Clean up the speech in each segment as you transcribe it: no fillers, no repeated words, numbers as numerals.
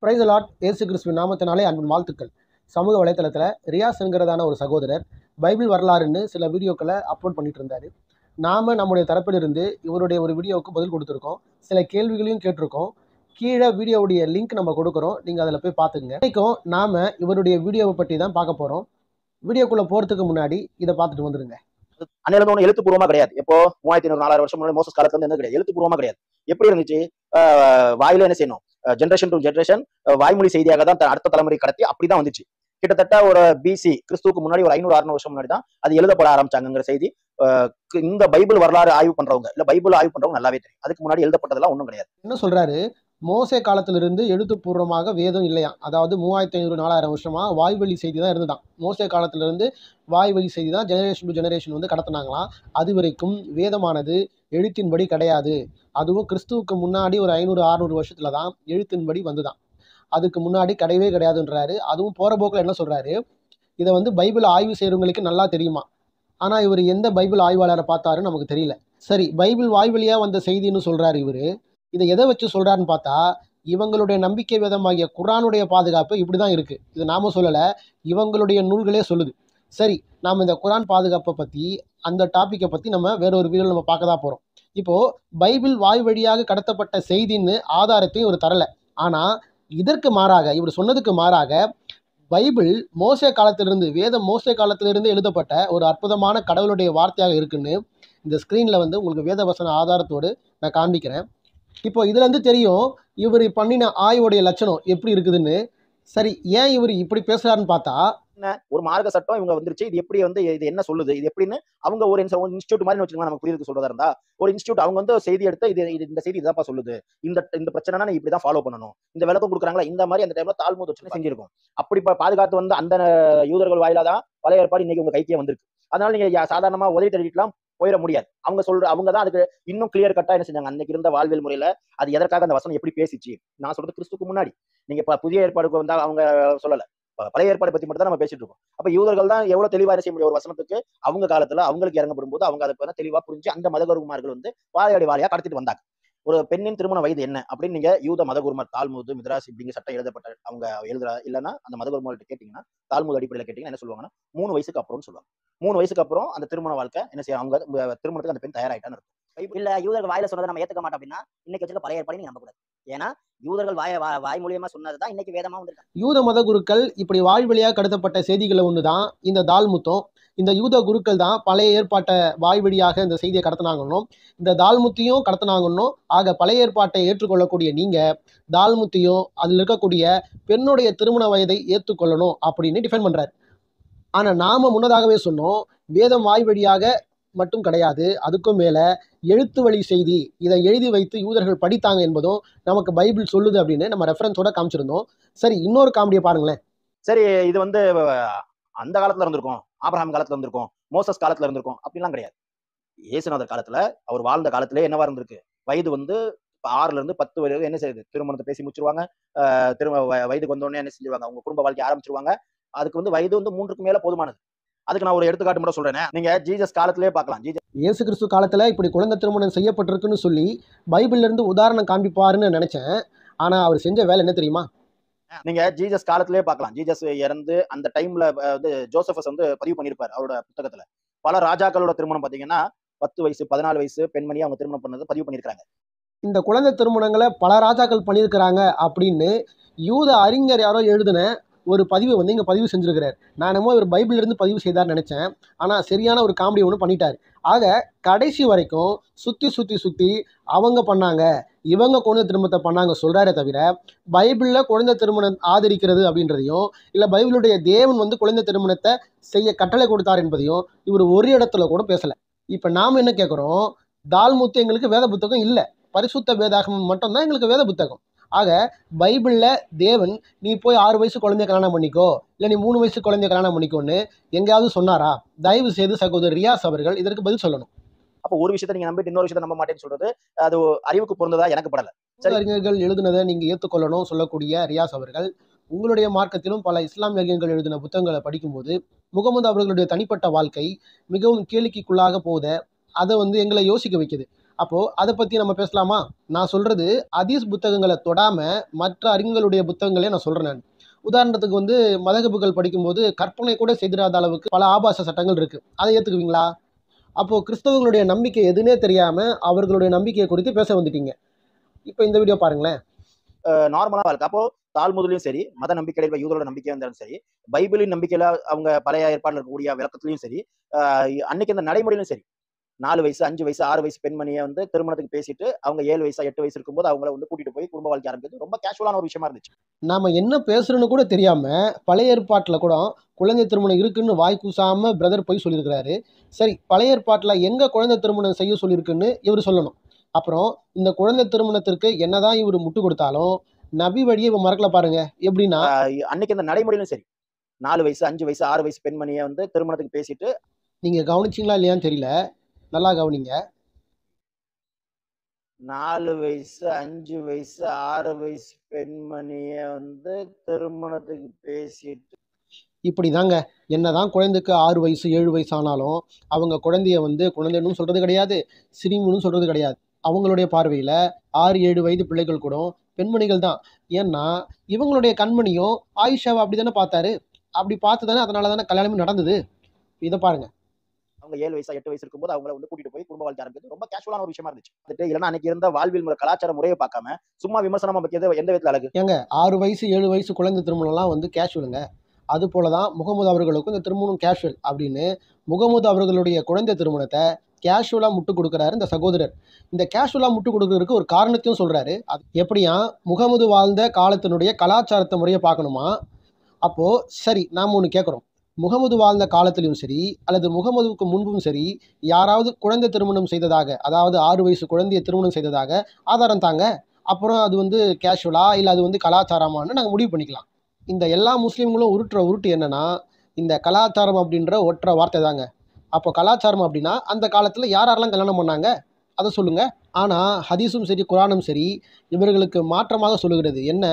Praise the Lord. இயேசு கிறிஸ்துவின் நாமத்தினாலே அன்பின் வாழ்த்துக்கள். சமூக வலைத்தளத்தில் ரியாஸ் என்கிறதான ஒரு சகோதரர் பைபிள் வரலாறுன்னு சில வீடியோக்களை அப்லோட் பண்ணிட்டு இருந்தார். நாம் நம்முடைய தரப்பிலிருந்து இவருடைய ஒரு வீடியோவுக்கு பதில் கொடுத்துருக்கோம். சில கேள்விகளையும் கேட்டிருக்கோம். கீழே வீடியோவுடைய லிங்க் நம்ம கொடுக்குறோம், நீங்கள் அதில் போய் பார்த்துக்குங்க. இன்றைக்கும் நாம் இவருடைய வீடியோவை பற்றி தான் பார்க்க போகிறோம். வீடியோக்குள்ளே போகிறதுக்கு முன்னாடி இதை பார்த்துட்டு வந்துடுங்க. அன்னையில ஒண்ணு எழுத்துப்பூர்வமா கிடையாது. எப்போ 3500 4000 வருஷம் முன்னாடி மோசஸ் காலத்துல இருந்து கிடையாது, எழுத்துப்பூர்வமா கிடையாது. எப்படி இருந்துச்சு? வாயில என்ன செய்யணும், ஜென்ரேஷன் டு ஜென்ரேஷன் வாய்மொழி செய்தியாக தான் அடுத்த தலைமுறை கடத்தி அப்படிதான் வந்துச்சு. கிட்டத்தட்ட ஒரு பிசி கிறிஸ்துவுக்கு முன்னாடி ஒரு 500-600 வருஷம் முன்னாடி தான் அது எழுதப்பட ஆரம்பிச்சாங்கிற செய்தி இந்த பைபிள் வரலாறு ஆய்வு பண்றவங்க இல்ல பைபிள் ஆய்வு பண்றவங்க நல்லாவே தெரியும். அதுக்கு முன்னாடி எழுதப்பட்டதெல்லாம் ஒண்ணும் கிடையாது. என்ன சொல்றாரு? மோசே காலத்திலிருந்து எழுத்துப்பூர்வமாக வேதம் இல்லையா, அதாவது 3500-4000 வருஷமா வாய்வழி செய்தி தான் இருந்துதான். மோசே காலத்திலிருந்து வாய்வழி செய்தி தான் ஜெனரேஷன் டு ஜெனரேஷன் வந்து கடத்தினாங்களாம். அது வரைக்கும் வேதமானது எழுத்தின்படி கிடையாது. அதுவும் கிறிஸ்துவுக்கு முன்னாடி ஒரு 500-600 வருஷத்துல தான் எழுத்தின்படி வந்துதான். அதுக்கு முன்னாடி கிடையவே கிடையாதுன்றாரு. அதுவும் போற போக்கில் என்ன சொல்றாரு, இதை வந்து பைபிள் ஆய்வு செய்யறவங்களுக்கு நல்லா தெரியுமா. ஆனா இவர் எந்த பைபிள் ஆய்வாளரை பார்த்தாருன்னு நமக்கு தெரியல. சரி, பைபிள் வாய்வழியா வந்த செய்தின்னு சொல்றாரு இவரு. இதை எதை வச்சு சொல்றாருன்னு பார்த்தா, இவங்களுடைய நம்பிக்கை வேதமாகிய குர்ஆனுடைய பாதுகாப்பு இப்படிதான் இருக்கு. இது நாம சொல்லல, இவங்களுடைய நூல்களே சொல்லுது. சரி, நாம் இந்த குர்ஆன் பாதுகாப்பை பத்தி, அந்த டாபிக்கை பத்தி நம்ம வேற ஒரு வீடியோவில் நம்ம பார்க்க தான் போறோம். இப்போ பைபிள் வாய் வழியாக கடத்தப்பட்ட செய்தின்னு ஆதாரத்தையும் இவர் தரல. ஆனா இதற்கு மாறாக, இவர் சொன்னதுக்கு மாறாக, பைபிள் மோசே காலத்திலிருந்து, வேதம் மோசே காலத்திலிருந்து எழுதப்பட்ட ஒரு அற்புதமான கடவுளுடைய வார்த்தையாக இருக்குன்னு இந்த ஸ்க்ரீனில் வந்து உங்களுக்கு வேதவசன ஆதாரத்தோடு நான் காண்பிக்கிறேன். இப்போ இதுலேருந்து தெரியும் இவர் பண்ணின ஆய்வுடைய லட்சணம் எப்படி இருக்குதுன்னு. சரி, ஏன் இவர் இப்படி பேசுறாருன்னு பார்த்தா, ஒரு மார்க்க சட்டம் இவங்க வந்துருச்சு, இது எப்படி வந்து இது என்ன சொல்லுது, இது எப்படின்னு அவங்க ஒரு இன்ஸ்டியூட் மாதிரி வச்சுக்கலாம். நமக்கு புரியுது சொல்றதா இருந்தா ஒரு இன்ஸ்டியூட் அவங்க வந்து செய்தி எடுத்து இது இந்த செய்தி இதாப்பா சொல்லுது, இந்த பிரச்சனைனா நீ இப்படிதான் ஃபாலோ பண்ணணும், இந்த விளக்கம் கொடுக்குறாங்களா இந்த மாதிரி அந்த டைம்ல தாழ்மூது வச்சு செஞ்சிருக்கும். அப்படி பாதுகாத்து வந்து அந்த யூதர்கள் வாயிலாதான் பழைய ஏற்பாடு இன்னைக்கு உங்க கைக்கே வந்திருக்கு. அதனால நீங்க சாதாரணமா உதவி தள்ளிட்டுலாம் போயிட முடியாது. அவங்க தான் அதுக்கு இன்னும் கிளியர் கட்டா என்ன செஞ்சாங்க, அன்னைக்கு இருந்த வாழ்வியல் முறையில அது எதற்காக அந்த வசனம் எப்படி பேசிச்சு. நான் சொல்றது கிறிஸ்துக்கு முன்னாடி, நீங்க புதிய ஏற்பாடுக்கு வந்தா அவங்க சொல்லல, பழைய ஏற்பாடு பத்தி மட்டும் தான் நம்ம பேசிட்டு இருக்கோம். அப்ப யூதர்கள் தான் எவ்வளவு தெளிவா செய்ய முடியும் ஒரு வசனத்துக்கு. அவங்க காலத்துல அவங்களுக்கு இறங்கப்படும் போது அவங்க அதை தெளிவா புரிஞ்சு அந்த மதகுருமார்கள் வந்து வாழையடி வாழையா கடத்திட்டு வந்தாங்க. ஒரு பெண்ணின் திருமண வயது என்ன அப்படின்னு நீங்க யூத மதகுருமார் தால்மூது மித்ராஸ் இப்படிங்கிற சட்டம் எழுதப்பட்ட அவங்க எழுதுறா இல்லைன்னா அந்த மதகுருமார்கிட்ட கேட்டீங்கன்னா, தால்மூது அடிப்படையில் கேட்டீங்கன்னா என்ன சொல்லுவாங்கன்னா 3 வயசுக்கு அப்புறம்னு சொல்லுவாங்க. 3 வயசுக்கு அப்புறம் அந்த திருமண வாழ்க்கை என்ன செய்ய, அவங்க திருமணத்துக்கு அந்த பெண் தயாராயிட்டான்னு இருக்கும். இல்ல யூதர்கள் வாயில சொன்னதை நம்ம ஏத்துக்க மாட்டோம் அப்படின்னா இன்னைக்கு வச்சிருக்க பழைய ஏற்பாடு நீங்க நம்பக்கூடாது. ஏன்னா யூதர்கள் வாய் மூலியமா சொன்னதுதான் இன்னைக்கு வேதமா வந்திருக்கு. யூத மத குருக்கள் இப்படி வாய் வழியாக கடத்தப்பட்ட செய்திகளை ஒண்ணுதான் இந்த தால்முத்தம். இந்த யூத குருக்கள் தான் பழைய ஏற்பாட்டை வாய் வழியாக இந்த செய்தியை கடத்தினாங்கன்னும், இந்த தால்முத்தியும் கடத்தினாங்கன்னும். ஆக பழைய ஏற்பாட்டை ஏற்றுக்கொள்ளக்கூடிய நீங்க தால்முத்தியும் அதில் இருக்கக்கூடிய பெண்ணுடைய திருமண வயதை ஏற்றுக்கொள்ளணும் அப்படின்னு டிஃபைன் பண்றாரு. ஆனா நாம முன்னதாகவே சொன்னோம், வேதம் வாய் வழியாக மட்டும் கிடையாது, அதுக்கும் மேல எழுத்து வழி செய்தி, இதை எழுதி வைத்து யூதர்கள் படித்தாங்க என்பதும் நமக்கு பைபிள் சொல்லுது அப்படின்னு நம்ம ரெஃபரன்ஸோட காமிச்சிருந்தோம். சரி, இன்னொரு காமெடியை பாருங்களேன். சரி, இது வந்து அந்த காலத்துல இருந்திருக்கும், ஆபிரகாம் காலத்துல இருந்திருக்கும், மோசஸ் காலத்துல இருந்திருக்கும் அப்படிலாம் கிடையாது. இயேசுநாதர் காலத்துல அவர் வாழ்ந்த காலத்திலே என்னவா இருந்திருக்கு, வயது வந்து 6ல இருந்து 10 வரைக்கும் என்ன செய்யுது, திருமணத்தை பேசி முடிச்சிருவாங்க. வயதுக்கு வந்தோடனே என்ன செஞ்சிருவாங்க, அவங்க குடும்ப வாழ்க்கை ஆரம்பிச்சிருவாங்க. அதுக்கு வந்து வயது வந்து 3க்கு மேல போதுமானது. அதுக்கு நான் ஒரு எடுத்துக்காட்டு மட்டும் சொல்றேன். நீங்க ஜீசஸ் காலத்திலே பார்க்கலாம். இயேசு கிறிஸ்து காலத்துல இப்படி குழந்தை திருமணம் செய்யப்பட்டிருக்குன்னு சொல்லி பைபிள்ல இருந்து உதாரணம் காண்பிப்பாருன்னு நினைச்சேன். ஆனா அவர் செஞ்ச வேலை என்ன தெரியுமா? நீங்க ஜீசஸ் காலத்திலே பார்க்கலாம். ஜீசஸ் இறந்து அந்த டைம்ல வந்து ஜோசபஸ் வந்து பதிவு பண்ணியிருப்பார் அவரோட புத்தகத்துல. பல ராஜாக்களோட திருமணம் பாத்தீங்கன்னா 10 வயசு 14 வயசு பெண்மணி அவங்க திருமணம் பண்ணது பதிவு பண்ணியிருக்காங்க. இந்த குழந்தை திருமணங்களை பல ராஜாக்கள் பண்ணியிருக்கிறாங்க அப்படின்னு யூத அறிஞர் யாரோ எழுதின ஒரு பதிவு வந்து இங்கே பதிவு செஞ்சிருக்கிறார். நான் என்னமோ இவர் பைபிள் இருந்து பதிவு செய்தார்னு நினைச்சேன். ஆனால் சரியான ஒரு காமெடி ஒன்று பண்ணிட்டார். ஆக கடைசி வரைக்கும் சுற்றி அவங்க பண்ணாங்க, இவங்க குழந்தை திருமணத்தை பண்ணாங்க சொல்றாரே தவிர, பைபிளில் குழந்தை திருமணம் ஆதரிக்கிறது அப்படின்றதையும், இல்லை பைபிளுடைய தேவன் வந்து குழந்தை திருமணத்தை செய்ய கட்டளை கொடுத்தார் என்பதையும் இவர் ஒரு இடத்துல கூட பேசலை. இப்போ நாம் என்ன கேட்குறோம், தால்முத்து எங்களுக்கு வேத புத்தகம் இல்லை, பரிசுத்த வேதாகமம் மட்டும்தான் எங்களுக்கு வேத புத்தகம். ஆக பைபிளில் தேவன் நீ போய் 6 வயசு குழந்தைய கல்யாணம் பண்ணிக்கோ, இல்லை நீ 3 வயசு குழந்தைய கல்யாணம் பண்ணிக்கோன்னு எங்கேயாவது சொன்னாரா? தயவு செய்து சகோதரர் ரியாஸ் அவர்கள் இதற்கு பதில் சொல்லணும். அப்போ ஒரு விஷயத்தை நீங்க நம்பிட்டு இன்னொரு விஷயத்தை நம்ப மாட்டேன்னு சொல்றது அது அறிவுக்கு பொருந்ததா எனக்கு படல. அறிஞர்கள் எழுதுனதை நீங்க ஏற்றுக்கொள்ளணும் சொல்லக்கூடிய ரியாஸ் அவர்கள், உங்களுடைய மார்க்கத்திலும் பல இஸ்லாமிய அறிஞர்கள் எழுதின புத்தகங்களை படிக்கும்போது முகமது அவர்களுடைய தனிப்பட்ட வாழ்க்கை மிகவும் கேளிக்கைக்குள்ளாக போத அதை வந்து எங்களை யோசிக்க வைக்குது. அப்போது அதை பற்றி நம்ம பேசலாமா? நான் சொல்கிறது ஹதீஸ் புத்தகங்களை தொடாமல் மற்ற அறிஞர்களுடைய புத்தகங்களே நான் சொல்கிறேன். நான் உதாரணத்துக்கு வந்து மதகுப்புகள் படிக்கும்போது கற்பனை கூட செய்திராத அளவுக்கு பல ஆபாச சட்டங்கள் இருக்குது. அதை ஏற்றுக்குவீங்களா? அப்போது கிறிஸ்தவங்களுடைய நம்பிக்கை எதுனே தெரியாமல் அவர்களுடைய நம்பிக்கையை குறித்து பேச வந்துட்டீங்க. இப்போ இந்த வீடியோ பாருங்களேன். நார்மலாக இருக்கு. அப்போ தாழ்முதலையும் சரி, மத நம்பிக்கையில இருக்கிற யூதரோட நம்பிக்கையா இருந்தாலும் சரி, பைபிளின் நம்பிக்கையில அவங்க பழைய ஏற்பாடுல இருக்கக்கூடிய விளக்கத்திலையும் சரி, அன்னைக்கு அந்த நடைமுறையிலும் சரி, 4 வயசு 5 வயசு 6 வயசு பெண்மணியை வந்து திருமணத்துக்கு பேசிட்டு அவங்க 7 வயசா 8 வயசு இருக்கும்போது அவங்கள வந்து கூட்டிட்டு போய் குடும்ப வாழ்க்கை ஆரம்பிக்கிறது ரொம்ப கேஷுவலான ஒரு விஷயமா இருந்துச்சு. நாம் என்ன பேசுகிறோன்னு கூட தெரியாமல் பழைய ஏற்பாட்டில் கூட குழந்தை திருமணம் இருக்குன்னு வாய் கூசாமல் பிரதர் போய் சொல்லியிருக்கிறாரு. சரி, பழைய ஏற்பாட்டில் எங்கே குழந்தை திருமணம் செய்ய சொல்லியிருக்குன்னு இவர் சொல்லணும். அப்புறம் இந்த குழந்தை திருமணத்திற்கு என்னதான் இவர் முட்டு கொடுத்தாலும் நபி வழியை இவன் மறக்கல பாருங்க. எப்படின்னா அன்னைக்கு அந்த நடைமுறையிலும் சரி, 4 வயசு 5 வயசு 6 வயசு பெண்மணியை வந்து திருமணத்துக்கு பேசிட்டு நீங்கள் கவனிச்சிங்களா இல்லையான்னு தெரியல, நல்லா கவனிங்க. 4 வயசு 5 வயசு 6 வயசு பெண்மணியை வந்து திருமணத்துக்கு பேசிட்டு இப்படி தாங்க, என்னதான் குழந்தைக்கு 6 வயசு 7 வயசு ஆனாலும் அவங்க குழந்தைய வந்து குழந்தைன்னு சொல்கிறது கிடையாது, சிறுமின்னு சொல்கிறது கிடையாது. அவங்களுடைய பார்வையில் 6 7 வயது பிள்ளைகள் கூட பெண்மணிகள் தான். ஏன்னா இவங்களுடைய கண்மணியும் ஆயிஷாவை அப்படி தானே பார்த்தாரு. அப்படி பார்த்து தானே அதனால தானே கல்யாணமே நடந்தது. இதை பாருங்க. அவங்க 7 வயசா 8 வயசு இருக்கும்போது அவங்கள வந்து கூட்டிட்டு போய் குடும்ப வாழ்க்கை ஆரம்பிக்கிறது ரொம்ப கேஷுவலான ஒரு விஷயமா இருந்துச்சு. அதுட்டு இல்லைன்னா அன்னைக்கு இருந்த வாழ்வியல் முறை கலாச்சார முறையை பார்க்காம சும்மா விமர்சனமா வைக்கிறது எந்த விதத்துல அழகு? ஏங்க 6 வயசு 7 வயசு குழந்தை திருமணம்லாம் வந்து கேஷுவலுங்க. அது போல தான் முகமது அவர்களுக்கும் இந்த திருமணம் கேஷுவல் அப்படின்னு முகமது அவர்களுடைய குழந்தை திருமணத்தை கேஷுவலாக முட்டு கொடுக்குறாரு இந்த சகோதரர். இந்த கேஷுவலாக முட்டு கொடுக்கறதுக்கு ஒரு காரணத்தையும் சொல்கிறாரு. அது எப்படியா முகமது வாழ்ந்த காலத்தினுடைய கலாச்சாரத்தை முறையை பார்க்கணுமா? அப்போது சரி, நாம் ஒன்று கேட்குறோம். முகமது வாழ்ந்த காலத்திலும் சரி அல்லது முகமதுவுக்கு முன்பும் சரி யாராவது குழந்தை திருமணம் செய்ததாக, அதாவது 6 வயசு குழந்தைய திருமணம் செய்ததாக ஆதாரம் தாங்க. அப்புறம் அது வந்து கேஷுவலா இல்லை அது வந்து கலாச்சாரமானு நாங்கள் முடிவு பண்ணிக்கலாம். இந்த எல்லா முஸ்லீம்களும் உருட்டுற உருட்டு என்னன்னா, இந்த கலாச்சாரம் அப்படின்ற ஒற்றை வார்த்தை தாங்க. அப்போ கலாச்சாரம் அப்படின்னா அந்த காலத்தில் யாரெல்லாம் கல்யாணம் பண்ணாங்க அதை சொல்லுங்கள். ஆனால் ஹதீஸும் சரி குரானும் சரி இவர்களுக்கு மாற்றமாக சொல்லுகிறது என்ன,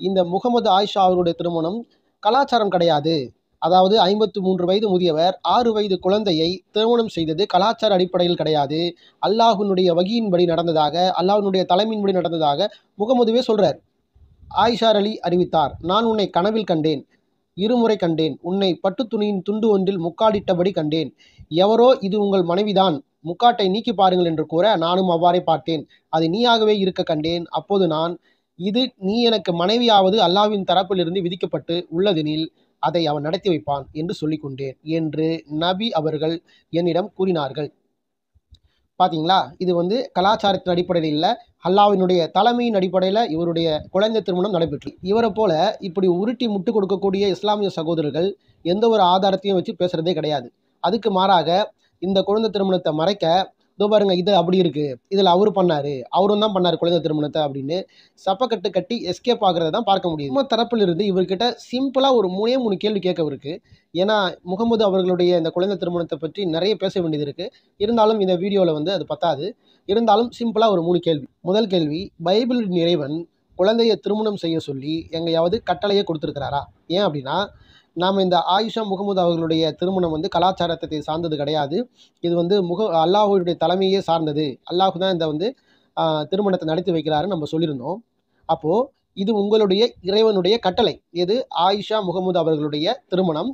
இந்த முகமது ஆயிஷா அவருடைய திருமணம் கலாச்சாரம் கிடையாது. அதாவது 53 வயது முதியவர் 6 வயது குழந்தையை திருமணம் செய்தது கலாச்சார அடிப்படையில் கிடையாது, அல்லாஹ்வினுடைய வகியின்படி நடந்ததாக, அல்லாஹ்வினுடைய தலைமையின்படி நடந்ததாக முகமதுவே சொல்கிறார். ஆயிஷா அலி அறிவித்தார், நான் உன்னை கனவில் கண்டேன், இருமுறை கண்டேன், உன்னை பட்டு துணியின் துண்டு ஒன்றில் முக்காடிட்டபடி கண்டேன். எவரோ இது உங்கள் மனைவிதான், முக்காட்டை நீக்கி பாருங்கள் என்று கூற நானும் அவ்வாறே பார்த்தேன், அது நீயாகவே இருக்க கண்டேன். அப்போது நான், இது நீ எனக்கு மனைவியாவது அல்லாஹ்வின் தரப்பிலிருந்து விதிக்கப்பட்டு உள்ளதெனில் அதை அவன் நடத்தி வைப்பான் என்று சொல்லிக் கொண்டேன் என்று நபி அவர்கள் என்னிடம் கூறினார்கள். பார்த்தீங்களா, இது வந்து கலாச்சாரத்தின் அடிப்படையில் இல்லை, அல்லாஹ்வினுடைய தலைமையின் அடிப்படையில் இவருடைய குழந்தை திருமணம் நடைபெற்று. இவரை போல இப்படி உருட்டி முட்டு கொடுக்கக்கூடிய இஸ்லாமிய சகோதரர்கள் எந்த ஒரு ஆதாரத்தையும் வச்சு பேசுகிறதே கிடையாது. அதுக்கு மாறாக இந்த குழந்தை திருமணத்தை மறைக்க, இதோ பாருங்க இது அப்படி இருக்குது, இதில் அவரு பண்ணார், அவரும் தான் பண்ணார் குழந்தை திருமணத்தை அப்படின்னு சப்பக்கட்டு கட்டி எஸ்கேப் ஆகிறத தான் பார்க்க முடியும். நம்ம தரப்பில் இருந்து இவர்கிட்ட சிம்பிளாக ஒரு 3 கேள்வி கேட்க இருக்கு. ஏன்னா முகமது அவர்களுடைய இந்த குழந்தை திருமணத்தை பற்றி நிறைய பேச வேண்டியது இருக்குது. இருந்தாலும் இந்த வீடியோவில் வந்து அது பத்தாது. இருந்தாலும் சிம்பிளாக ஒரு 3 கேள்வி. முதல் கேள்வி, பைபிளின் இறைவன் குழந்தையை திருமணம் செய்ய சொல்லி எங்கேயாவது கட்டளையே கொடுத்துருக்கிறாரா? ஏன் அப்படின்னா நாம் இந்த ஆயிஷா முகமது அவர்களுடைய திருமணம் வந்து கலாச்சாரத்தை சார்ந்தது கிடையாது. இது வந்து அல்லாஹுடைய தலைமையே சார்ந்தது. அல்லாஹு தான் இந்த வந்து திருமணத்தை நடத்தி வைக்கிறாருன்னு நம்ம சொல்லியிருந்தோம். அப்போது இது உங்களுடைய இறைவனுடைய கட்டளை. எது? ஆயிஷா முகமது அவர்களுடைய திருமணம்,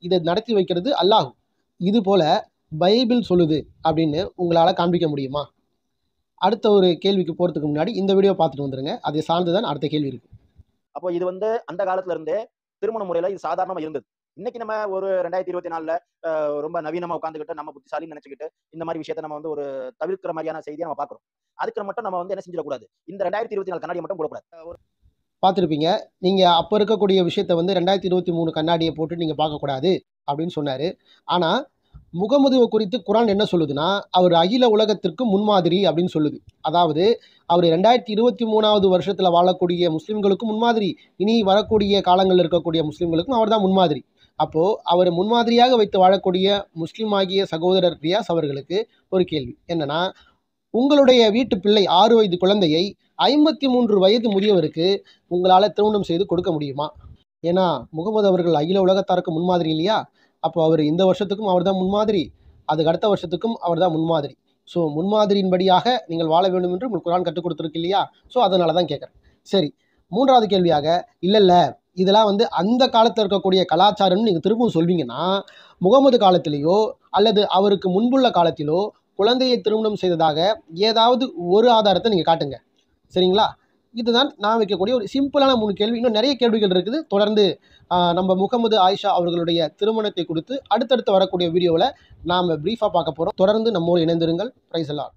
இதை நடத்தி வைக்கிறது அல்லாஹ். இது போல் பைபிள் சொல்லுது அப்படின்னு உங்களால் காண்பிக்க முடியுமா? அடுத்த ஒரு கேள்விக்கு போகிறதுக்கு முன்னாடி இந்த வீடியோ பார்த்துட்டு வந்துடுங்க, அதை சார்ந்து தான் அடுத்த கேள்வி இருக்குது. அப்போ இது வந்து அந்த காலத்துல இருந்தே திருமண முறையில இது சாதாரணமா இருந்தது. இன்னைக்கு நம்ம ஒரு 2024ல ரொம்ப நவீனமா உட்காந்துக்கிட்டு நம்ம புத்திசாலின்னு நினைச்சுக்கிட்டு இந்த மாதிரி விஷயத்த நம்ம வந்து ஒரு தவிர்க்கிற மாதிரியான செய்தியை நம்ம பார்க்குறோம். அதுக்கு மட்டும் நம்ம வந்து என்ன செஞ்சிடக்கூடாது, இந்த 2024 கண்ணாடியை மட்டும் போடக்கூடாது. பார்த்துருப்பீங்க, நீங்கள் அப்போ இருக்கக்கூடிய விஷயத்தை வந்து 2023 கண்ணாடியை போட்டு நீங்கள் பார்க்கக்கூடாது அப்படின்னு சொன்னார். ஆனால் முகமதுவை குறித்து குரான் என்ன சொல்லுதுன்னா, அவர் அகில உலகத்திற்கு முன்மாதிரி அப்படின்னு சொல்லுது. அதாவது அவர் 2023வது வருஷத்தில் வாழக்கூடிய முஸ்லீம்களுக்கும் முன்மாதிரி, இனி வரக்கூடிய காலங்களில் இருக்கக்கூடிய முஸ்லீம்களுக்கும் அவர் தான் முன்மாதிரி. அப்போது அவர் முன்மாதிரியாக வைத்து வாழக்கூடிய முஸ்லீம் ஆகிய சகோதரர் ரியாஸ் அவர்களுக்கு ஒரு கேள்வி என்னன்னா, உங்களுடைய வீட்டு பிள்ளை 6 வயது குழந்தையை 53 வயது முதியவருக்கு உங்களால் திருமணம் செய்து கொடுக்க முடியுமா? ஏன்னா முகமது அவர்கள் அகில உலகத்தாருக்கு முன்மாதிரி இல்லையா? அப்போ அவர் இந்த வருஷத்துக்கும் அவர் தான் முன்மாதிரி, அதுக்கு அடுத்த வருஷத்துக்கும் அவர் தான் முன்மாதிரி. ஸோ முன்மாதிரியின்படியாக நீங்கள் வாழ வேண்டும் என்று உங்களுக்கு குர்ஆன் கற்றுக் கொடுத்துருக்கு இல்லையா? ஸோ அதனால தான் கேட்குறேன். சரி, 3வது கேள்வியாக, இல்ல இதெல்லாம் வந்து அந்த காலத்துல இருக்கக்கூடிய கலாச்சாரம்னு நீங்க திரும்பவும் சொல்வீங்கன்னா, முகமது காலத்திலேயோ அல்லது அவருக்கு முன்புள்ள காலத்திலோ குழந்தையை திருமணம் செய்ததாக ஏதாவது ஒரு ஆதாரத்தை நீங்க காட்டுங்க. சரிங்களா? இதுதான் நான் வைக்கக்கூடிய ஒரு சிம்பிளான 3 கேள்வி. இன்னும் நிறைய கேள்விகள் இருக்குது. தொடர்ந்து நம்ம முகமது, ஆயிஷா அவர்களுடைய திருமணத்தை குறித்து அடுத்தடுத்து வரக்கூடிய வீடியோவில் நாம் பிரீஃபாக பார்க்க போகிறோம். தொடர்ந்து நம்மோடு இணைந்திருங்கள். பிரைஸ் எல்லாம்.